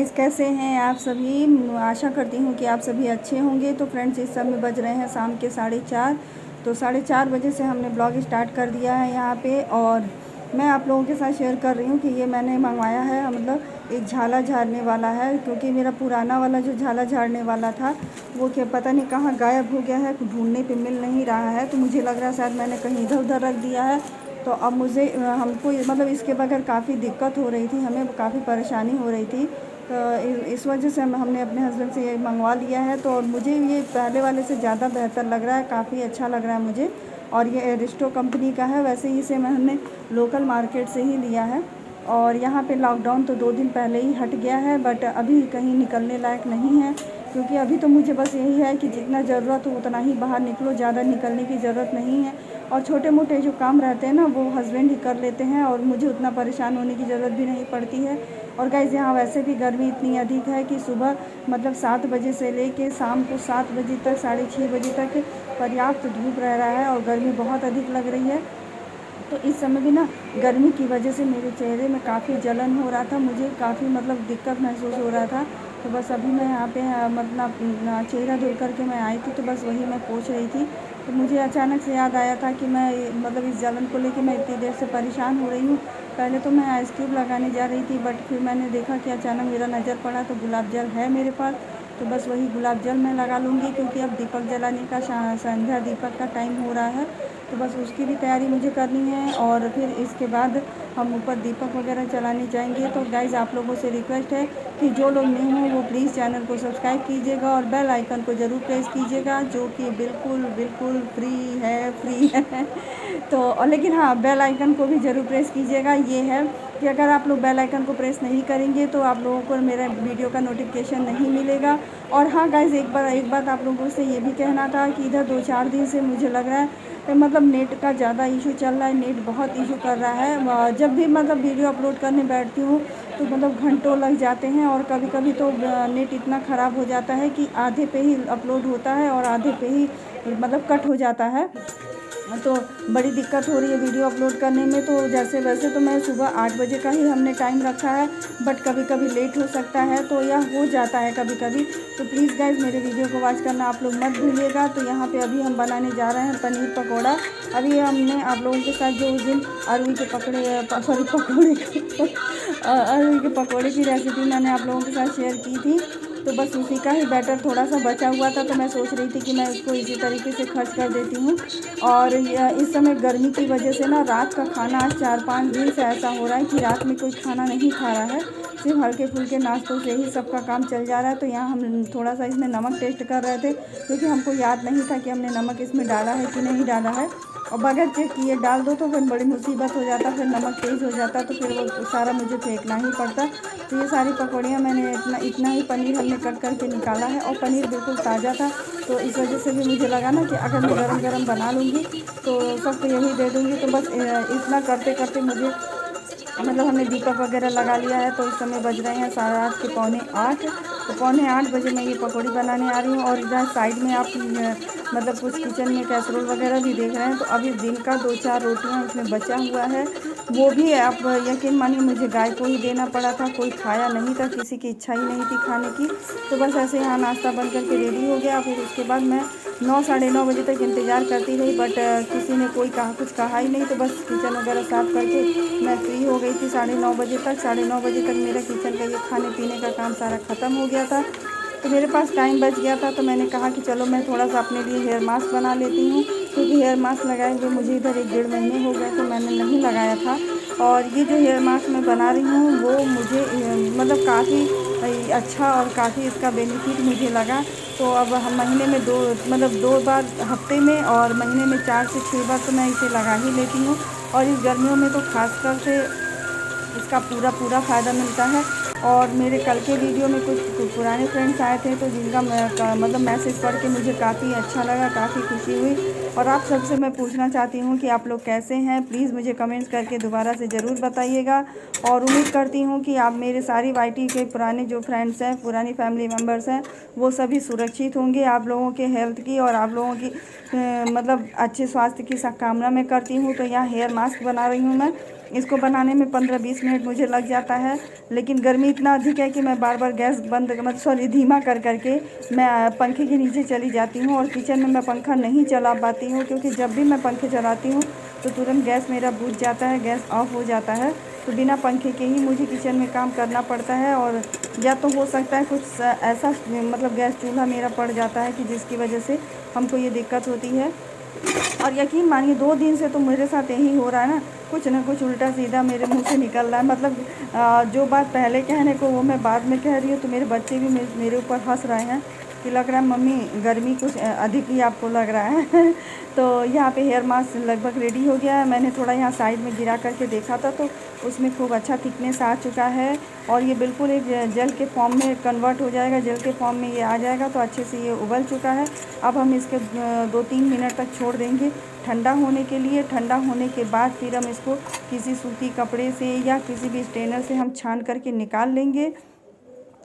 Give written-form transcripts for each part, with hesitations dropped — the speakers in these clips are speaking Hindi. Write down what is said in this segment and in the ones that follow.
गाइस, कैसे हैं आप सभी। आशा करती हूँ कि आप सभी अच्छे होंगे। तो फ्रेंड्स, इस समय बज रहे हैं शाम के 4:30। तो 4:30 बजे से हमने ब्लॉग स्टार्ट कर दिया है यहाँ पे। और मैं आप लोगों के साथ शेयर कर रही हूँ कि ये मैंने मंगवाया है, मतलब एक झाला झाड़ने वाला है। क्योंकि मेरा पुराना वाला जो झाला झाड़ने वाला था वो क्या पता नहीं कहाँ गायब हो गया है, ढूंढने पे मिल नहीं रहा है। तो मुझे लग रहा है शायद मैंने कहीं इधर उधर रख दिया है। तो अब मुझे हमको मतलब इसके बगैर काफ़ी दिक्कत हो रही थी, हमें काफ़ी परेशानी हो रही थी। तो इस वजह से हमने अपने हस्बैंड से ये मंगवा लिया है। तो और मुझे ये पहले वाले से ज़्यादा बेहतर लग रहा है, काफ़ी अच्छा लग रहा है मुझे। और ये एरिस्टो कंपनी का है। वैसे ही इसे हमने लोकल मार्केट से ही लिया है। और यहाँ पे लॉकडाउन तो 2 दिन पहले ही हट गया है, बट अभी कहीं निकलने लायक नहीं है। क्योंकि अभी तो मुझे बस यही है कि जितना ज़रूरत हो उतना ही बाहर निकलो, ज़्यादा निकलने की ज़रूरत नहीं है। और छोटे मोटे जो काम रहते हैं ना वो हस्बैंड ही कर लेते हैं, और मुझे उतना परेशान होने की ज़रूरत भी नहीं पड़ती है। और गाइस, यहाँ वैसे भी गर्मी इतनी अधिक है कि सुबह मतलब 7 बजे से लेके शाम को 7 बजे तक, 6:30 बजे तक पर्याप्त धूप रह रहा है और गर्मी बहुत अधिक लग रही है। तो इस समय भी ना गर्मी की वजह से मेरे चेहरे में काफ़ी जलन हो रहा था, मुझे काफ़ी मतलब दिक्कत महसूस हो रहा था। तो बस अभी मैं यहाँ पे मतलब चेहरा धो करके मैं आई थी, तो बस वही मैं पोंछ रही थी। तो मुझे अचानक से याद आया था कि मैं मतलब इस जलन को लेके मैं इतनी देर से परेशान हो रही हूँ। पहले तो मैं आइस क्यूब लगाने जा रही थी, बट फिर मैंने देखा कि अचानक मेरा नज़र पड़ा तो गुलाब जल है मेरे पास। तो बस वही गुलाब जल मैं लगा लूँगी, क्योंकि अब दीपक जलाने का संध्या दीपक का टाइम हो रहा है। तो बस उसकी भी तैयारी मुझे करनी है। और फिर इसके बाद हम ऊपर दीपक वगैरह जलाने जाएंगे। तो गाइज़, आप लोगों से रिक्वेस्ट है कि जो लोग न्यू हों वो प्लीज़ चैनल को सब्सक्राइब कीजिएगा और बेल आइकन को ज़रूर प्रेस कीजिएगा, जो कि बिल्कुल बिल्कुल फ्री है। तो और लेकिन हाँ, बेल आइकन को भी ज़रूर प्रेस कीजिएगा। ये है कि अगर आप लोग बेल आइकन को प्रेस नहीं करेंगे तो आप लोगों को मेरा वीडियो का नोटिफिकेशन नहीं मिलेगा। और हाँ गाइज़, एक बात आप लोगों से ये भी कहना था कि इधर 2-4 दिन से मुझे लग रहा है मतलब नेट का ज़्यादा इशू चल रहा है, नेट बहुत इशू कर रहा है। जब भी मतलब वीडियो अपलोड करने बैठती हूँ तो मतलब घंटों लग जाते हैं। और कभी कभी तो नेट इतना ख़राब हो जाता है कि आधे पे ही अपलोड होता है और आधे पे ही मतलब कट हो जाता है। तो बड़ी दिक्कत हो रही है वीडियो अपलोड करने में। तो जैसे वैसे तो मैं सुबह 8 बजे का ही हमने टाइम रखा है, बट कभी कभी लेट हो सकता है, तो यह हो जाता है कभी कभी। तो प्लीज़ गाइज, मेरे वीडियो को वॉच करना आप लोग मत भूलिएगा। तो यहाँ पे अभी हम बनाने जा रहे हैं पनीर पकौड़ा। अभी हमने आप लोगों के साथ जो उस दिन अरवी के पकौड़े अरवी के पकौड़े की रेसिपी मैंने आप लोगों के साथ शेयर की थी। तो बस उसी का ही बैटर थोड़ा सा बचा हुआ था, तो मैं सोच रही थी कि मैं उसको इसी तरीके से खर्च कर देती हूँ। और इस समय गर्मी की वजह से ना रात का खाना आज 4-5 दिन से ऐसा हो रहा है कि रात में कोई खाना नहीं खा रहा है, सिर्फ हल्के फुल्के नाश्तों से ही सबका काम चल जा रहा है। तो यहाँ हम थोड़ा सा इसमें नमक टेस्ट कर रहे थे, क्योंकि हमको याद नहीं था कि हमने नमक इसमें डाला है कि नहीं डाला है। और बगैर चेक किए डाल दो तो फिर बड़ी मुसीबत हो जाता, फिर नमक तेज़ हो जाता तो फिर वो सारा मुझे फेंकना ही पड़ता। तो ये सारी पकौड़ियाँ मैंने इतना ही पनीर हमने कट करके निकाला है, और पनीर बिल्कुल ताज़ा था। तो इस वजह से भी मुझे लगा ना कि अगर मैं गरम गरम बना लूँगी तो सबको यही दे दूँगी। तो बस इतना करते करते मुझे मतलब हमने दीपक वगैरह लगा लिया है। तो इस समय बज रहे हैं साढ़े रात के 7:45। तो 7:45 बजे मैं ये पकौड़ी बनाने आ रही हूँ। और इधर साइड में आप मतलब कुछ किचन में कैसरोल वगैरह भी देख रहे हैं। तो अभी दिन का 2-4 रोटियाँ उसमें बचा हुआ है, वो भी आप यकीन मानिए मुझे गाय को ही देना पड़ा था, कोई खाया नहीं था, किसी की इच्छा ही नहीं थी खाने की। तो बस ऐसे यहाँ नाश्ता बन करके रेडी हो गया। फिर उसके बाद मैं 9-9:30 बजे तक इंतज़ार करती रही, बट किसी ने कुछ कहा ही नहीं। तो बस किचन वगैरह साफ़ करके मैं फ्री हो गई थी 9:30 बजे तक। 9:30 बजे तक मेरा किचन का ये खाने पीने का काम सारा ख़त्म हो गया था। तो मेरे पास टाइम बच गया था, तो मैंने कहा कि चलो मैं थोड़ा सा अपने लिए हेयर मास्क बना लेती हूँ। क्योंकि हेयर मास्क लगाए हुए मुझे इधर 1-1.5 महीने हो गए, तो मैंने नहीं लगाया था। और ये जो हेयर मास्क मैं बना रही हूँ वो मुझे मतलब काफ़ी अच्छा और काफ़ी इसका बेनिफिट मुझे लगा। तो अब हम महीने में 2 बार हफ्ते में, और महीने में 4 से 6 बार तो मैं इसे लगा ही लेती हूँ। और इस गर्मियों में तो ख़ासकर से इसका पूरा फ़ायदा मिलता है। और मेरे कल के वीडियो में कुछ पुराने फ्रेंड्स आए थे, तो जिनका मतलब मैसेज पढ़ के मुझे काफ़ी अच्छा लगा, काफ़ी खुशी हुई। और आप सबसे मैं पूछना चाहती हूँ कि आप लोग कैसे हैं, प्लीज़ मुझे कमेंट्स करके दोबारा से ज़रूर बताइएगा। और उम्मीद करती हूँ कि आप मेरे सारी वाईटी के पुराने जो फ्रेंड्स हैं, पुरानी फैमिली मेम्बर्स हैं, वो सभी सुरक्षित होंगे। आप लोगों के हेल्थ की और आप लोगों की मतलब अच्छे स्वास्थ्य की कामना मैं करती हूँ। तो यहाँ हेयर मास्क बना रही हूँ मैं। इसको बनाने में 15-20 मिनट मुझे लग जाता है, लेकिन गर्मी इतना अधिक है कि मैं बार बार गैस बंद मतलब सॉरी धीमा कर करके मैं पंखे के नीचे चली जाती हूँ। और किचन में मैं पंखा नहीं चला पाती हूँ, क्योंकि जब भी मैं पंखे चलाती हूँ तो तुरंत गैस मेरा बुझ जाता है, गैस ऑफ हो जाता है। तो बिना पंखे के ही मुझे किचन में काम करना पड़ता है। और या तो हो सकता है कुछ ऐसा मतलब गैस चूल्हा मेरा पड़ जाता है कि जिसकी वजह से हमको ये दिक्कत होती है। और यकीन मानिए 2 दिन से तो मेरे साथ यही हो रहा है ना कुछ उल्टा सीधा मेरे मुंह से निकल रहा है। मतलब जो बात पहले कहने को वो मैं बाद में कह रही हूँ। तो मेरे बच्चे भी मेरे ऊपर हंस रहे हैं कि लग रहा है मम्मी गर्मी कुछ अधिक ही आपको लग रहा है। तो यहाँ पे हेयर मास्क लगभग रेडी हो गया है। मैंने थोड़ा यहाँ साइड में गिरा करके देखा था, तो उसमें खूब अच्छा थिकनेस आ चुका है और ये बिल्कुल एक जेल के फॉर्म में कन्वर्ट हो जाएगा। जेल के फॉर्म में ये आ जाएगा तो अच्छे से ये उबल चुका है। अब हम इसके 2-3 मिनट तक छोड़ देंगे ठंडा होने के लिए। ठंडा होने के बाद फिर हम इसको किसी सूती कपड़े से या किसी भी स्ट्रेनर से हम छान करके निकाल लेंगे,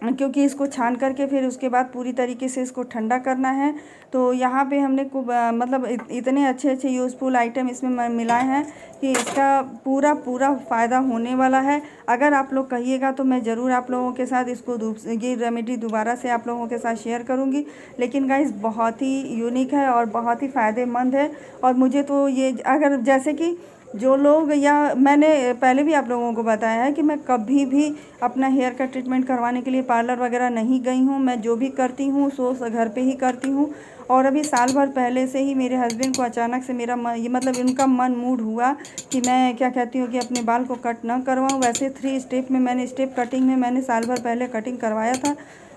क्योंकि इसको छान करके फिर उसके बाद पूरी तरीके से इसको ठंडा करना है। तो यहाँ पे हमने खूब मतलब इतने अच्छे अच्छे यूज़फुल आइटम इसमें मिलाए हैं कि इसका पूरा फ़ायदा होने वाला है। अगर आप लोग कहिएगा तो मैं ज़रूर आप लोगों के साथ इसको ये रेमेडी दोबारा से आप लोगों के साथ शेयर करूँगी। लेकिन गाइस बहुत ही यूनिक है और बहुत ही फ़ायदेमंद है। और मुझे तो ये अगर जैसे कि जो लोग या मैंने पहले भी आप लोगों को बताया है कि मैं कभी भी अपना हेयर का ट्रीटमेंट करवाने के लिए पार्लर वगैरह नहीं गई हूँ। मैं जो भी करती हूँ सो घर पे ही करती हूँ। और अभी साल भर पहले से ही मेरे हस्बैंड को अचानक से मेरा ये मतलब इनका मन मूड हुआ कि मैं क्या कहती हूँ कि अपने बाल को कट ना करवाऊँ। वैसे 3 स्टेप में मैंने स्टेप कटिंग में मैंने साल भर पहले कटिंग करवाया था,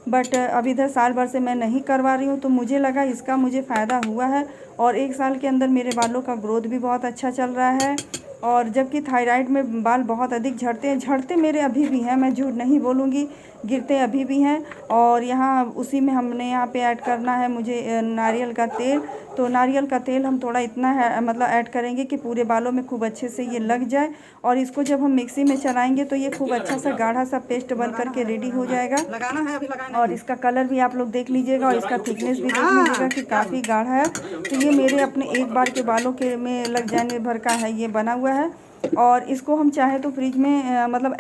बट अभी इधर साल भर से मैं नहीं करवा रही हूँ। तो मुझे लगा इसका मुझे फ़ायदा हुआ है और 1 साल के अंदर मेरे बालों का ग्रोथ भी बहुत अच्छा चल रहा है। और जबकि थायराइड में बाल बहुत अधिक झड़ते मेरे अभी भी हैं, मैं झूठ नहीं बोलूँगी, गिरते अभी भी हैं। और यहाँ उसी में हमने यहाँ पे ऐड करना है मुझे नारियल का तेल। तो नारियल का तेल हम थोड़ा इतना है मतलब ऐड करेंगे कि पूरे बालों में खूब अच्छे से ये लग जाए। और इसको जब हम मिक्सी में चलाएंगे तो ये खूब अच्छा सा गाढ़ा सा पेस्ट बन करके रेडी हो जाएगा। लगाना है अभी लगाना है। और इसका कलर भी आप लोग देख लीजिएगा और इसका थिकनेस भी देख लीजिएगा कि काफ़ी गाढ़ा है। तो ये मेरे अपने एक बार के बालों के में लग जाने भर का है ये बना हुआ है। और इसको हम चाहे तो फ्रिज में मतलब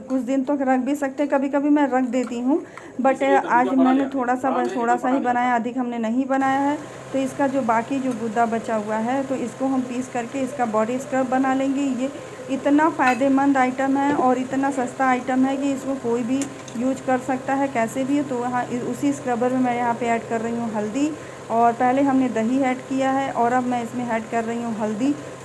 कुछ दिन तक रख भी सकते हैं। कभी कभी मैं रख देती हूँ, बट आज मैंने थोड़ा सा ही बनाया, अधिक हमने नहीं बनाया है। तो इसका जो बाकी जो गुद्दा बचा हुआ है तो इसको हम पीस करके इसका बॉडी स्क्रब बना लेंगे। ये इतना फ़ायदेमंद आइटम है और इतना सस्ता आइटम है कि इसको कोई भी यूज कर सकता है कैसे भी। तो यहाँ उसी स्क्रबर में मैं यहाँ पे ऐड कर रही हूँ हल्दी। और पहले हमने दही ऐड किया है और अब मैं इसमें ऐड कर रही हूँ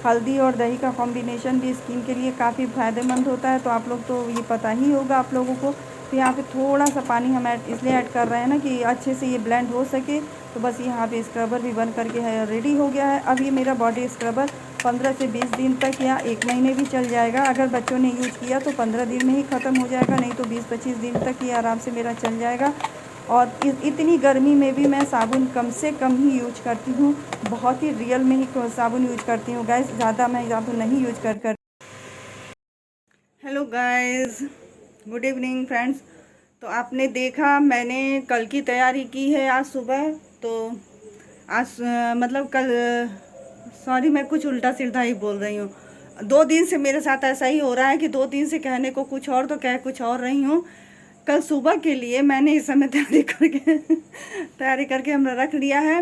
हल्दी और दही का कॉम्बिनेशन भी स्किन के लिए काफ़ी फ़ायदेमंद होता है। तो आप लोग तो ये पता ही होगा आप लोगों को। तो यहाँ पे थोड़ा सा पानी हम इसलिए ऐड कर रहे हैं ना कि अच्छे से ये ब्लेंड हो सके। तो बस यहाँ पे स्क्रबर भी बन करके है रेडी हो गया है। अब ये मेरा बॉडी स्क्रबर 15 से 20 दिन तक या 1 महीने भी चल जाएगा। अगर बच्चों ने यूज़ किया तो 15 दिन में ही ख़त्म हो जाएगा, नहीं तो 20-25 दिन तक ये आराम से मेरा चल जाएगा। और इतनी गर्मी में भी मैं साबुन कम से कम ही यूज करती हूँ, बहुत ही रियल में ही साबुन यूज करती हूँ गाइस, ज़्यादा मैं साबुन नहीं यूज कर। Hello guys, good evening friends. तो आपने देखा मैंने कल की तैयारी की है आज सुबह। तो आज मतलब कल सॉरी मैं कुछ उल्टा सीधा ही बोल रही हूँ। 2 दिन से मेरे साथ ऐसा ही हो रहा है कि 2 दिन से कहने को कुछ और तो कह कुछ और रही हूँ। कल सुबह के लिए मैंने इस समय तैयारी करके हमने रख लिया है।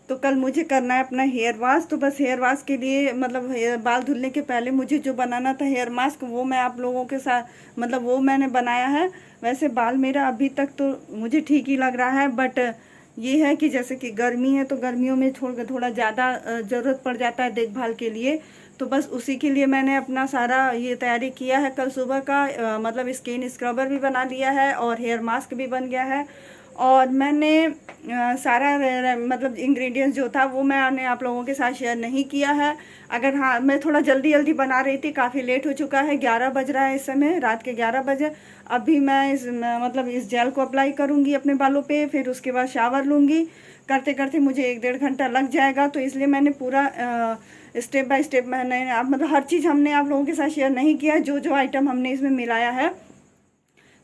तो कल मुझे करना है अपना हेयर वॉश। तो बस हेयर वॉश के लिए मतलब बाल धुलने के पहले मुझे जो बनाना था हेयर मास्क, वो मैं आप लोगों के साथ मतलब वो मैंने बनाया है। वैसे बाल मेरा अभी तक तो मुझे ठीक ही लग रहा है, बट ये है कि जैसे कि गर्मी है तो गर्मियों में थोड़ा ज़्यादा ज़रूरत पड़ जाता है देखभाल के लिए। तो बस उसी के लिए मैंने अपना सारा ये तैयारी किया है कल सुबह का। मतलब स्किन स्क्रबर भी बना लिया है और हेयर मास्क भी बन गया है। और मैंने सारा मतलब इंग्रेडिएंट्स जो था वो मैंने आप लोगों के साथ शेयर नहीं किया है। अगर हाँ, मैं थोड़ा जल्दी बना रही थी, काफ़ी लेट हो चुका है, 11 बज रहा है इस समय, रात के 11 बजे। अभी मैं मतलब इस जेल को अप्लाई करूँगी अपने बालों पे, फिर उसके बाद शावर लूँगी। करते करते मुझे 1-1.5 घंटा लग जाएगा। तो इसलिए मैंने पूरा स्टेप बाय स्टेप मैंने मतलब हर चीज़ हमने आप लोगों के साथ शेयर नहीं किया, जो आइटम हमने इसमें मिलाया है।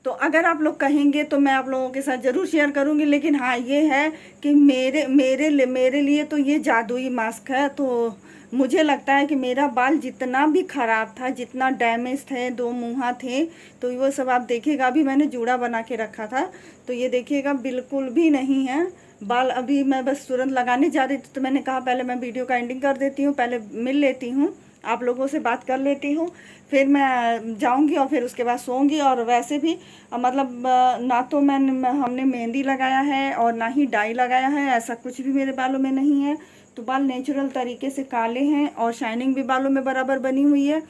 तो अगर आप लोग कहेंगे तो मैं आप लोगों के साथ ज़रूर शेयर करूँगी। लेकिन हाँ, ये है कि मेरे लिए तो ये जादुई मास्क है। तो मुझे लगता है कि मेरा बाल जितना भी ख़राब था, जितना डैमेज थे, 2 मुँहा थे, तो वो सब आप देखिएगा। अभी मैंने जूड़ा बना के रखा था, तो ये देखिएगा बिल्कुल भी नहीं है बाल। अभी मैं बस तुरंत लगाने जा रही थी, तो मैंने कहा पहले मैं वीडियो का एंडिंग कर देती हूँ, पहले मिल लेती हूँ, आप लोगों से बात कर लेती हूँ, फिर मैं जाऊंगी और फिर उसके बाद सोऊंगी। और वैसे भी मतलब ना तो हमने मेहंदी लगाया है और ना ही डाई लगाया है, ऐसा कुछ भी मेरे बालों में नहीं है। तो बाल नेचुरल तरीके से काले हैं और शाइनिंग भी बालों में बराबर बनी हुई है।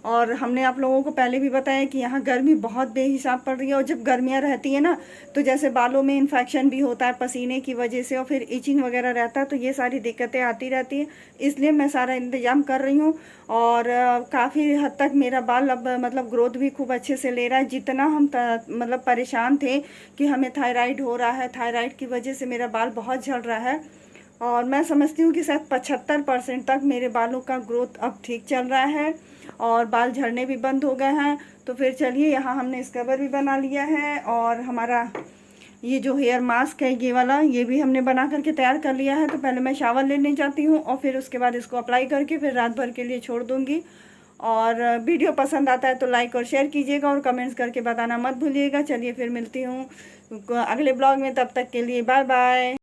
और हमने आप लोगों को पहले भी बताया कि यहाँ गर्मी बहुत बेहिसाब पड़ रही है, और जब गर्मियाँ रहती है ना, तो जैसे बालों में इन्फेक्शन भी होता है पसीने की वजह से, और फिर इचिंग वगैरह रहता है, तो ये सारी दिक्कतें आती रहती हैं। इसलिए मैं सारा इंतज़ाम कर रही हूँ। और काफ़ी हद तक मेरा बाल अब मतलब ग्रोथ भी खूब अच्छे से ले रहा है। जितना हम मतलब परेशान थे कि हमें थायराइड हो रहा है, थायराइड की वजह से मेरा बाल बहुत झड़ रहा है, और मैं समझती हूँ कि शायद 75% तक मेरे बालों का ग्रोथ अब ठीक चल रहा है और बाल झड़ने भी बंद हो गए हैं। तो फिर चलिए, यहाँ हमने स्क्रबर भी बना लिया है, और हमारा ये जो हेयर मास्क है ये वाला, ये भी हमने बना करके तैयार कर लिया है। तो पहले मैं शावर लेने जाती हूँ और फिर उसके बाद इसको अप्लाई करके फिर रात भर के लिए छोड़ दूँगी। और वीडियो पसंद आता है तो लाइक और शेयर कीजिएगा और कमेंट्स करके बताना मत भूलिएगा। चलिए फिर मिलती हूँ अगले ब्लॉग में, तब तक के लिए बाय बाय।